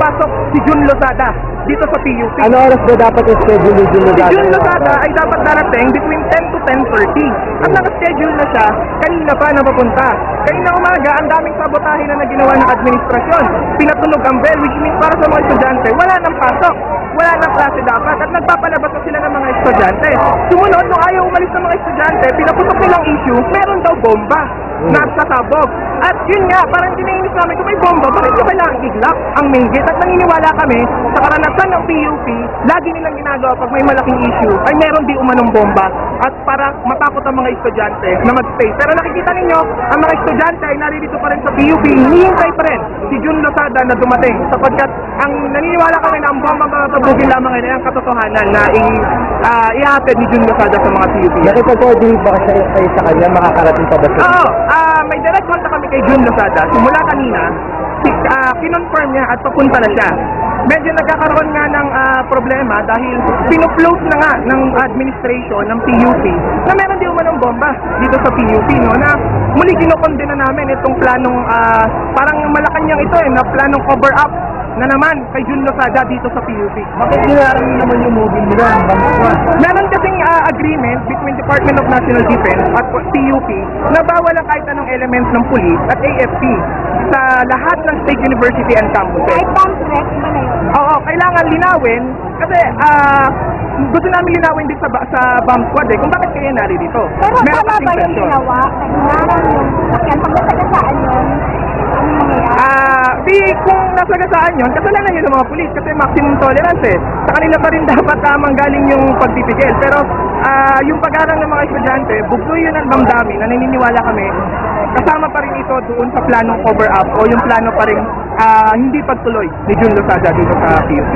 makapasok si Jun Lozada dito sa PUP. Ano oras ba dapat i-schedule ni Jun Si Lozada? Jun Lozada ay dapat darating between 10 to 10:30. Ang nakaschedule na siya, kanina pa na papunta. Kanina umaga, ang daming sabotahe na ginawa ng administrasyon. Pinatunog ang bell, which means para sa mga estudyante, wala nang pasok. Wala nang klase dapat at nagpapalabas na sila ng mga estudyante. Sumunod, nung ayaw umalis ng mga estudyante, pinaputok nilang issue, meron daw bomba na sasabog. At yun nga, parang dinainis namin, kung may bomba, bakit nyo kailangan iglap ang main gate? At naniniwala kami, sa karanasan ng PUP, lagi nilang ginagawa pag may malaking issue, ay meron di umanong bomba at para matakot ang mga estudyante na mag-stay. Pero nakikita ninyo, ang mga estudyante ay naririto pa rin sa PUP, hinihintay pa rin si Jun Lozada na dumating sapagkat ang naniniwala kami na ang bomba matabugin lamang ay ang katotohanan na ihatid ni Jun Lozada sa mga PUP. Nakipag-coordinate ba kayo sa kanya? Makakarating pa ba siya? Oo, may direct contact kami kay Jun Lozada. Simula kanina, kinonfirm niya at papunta na siya. Medyo nagkakaroon nga ng problema dahil pinupload na nga ng administration ng PUP na meron di umanong bomba dito sa PUP, no, na muli kinokondena namin itong planong parang Malacanang ito na planong cover up na naman kay Jun Lozada dito sa PUP. Bakit nilaran naman yung movie nila? Meron kasing agreement between Department of National Defense at PUP na bawal ang kahit anong elements ng police at AFP sa lahat ng state university and campuses. Kahit bomb threat, iba na yun. Oo, kailangan linawin kasi gusto namin linawin din sa bomb squad kung bakit kayo naririto. Pero Meron tama kasing ba yung session. ginawa? Naglarang yung sakyan, pag nasagasaan yun, ano mangyayari? Kung nasagasaan yun, kasalanan yun ng mga pulis kasi maximum tolerance Sa kanila pa rin dapat manggaling yung pagpipigil. Pero yung pag-aaral ng mga estudyante, bugloy yun ang damdamin na naniniwala kami kasama pa rin ito doon sa planong cover up o yung plano pa rin hindi pagtuloy ni Jun Lozada dito sa PUP.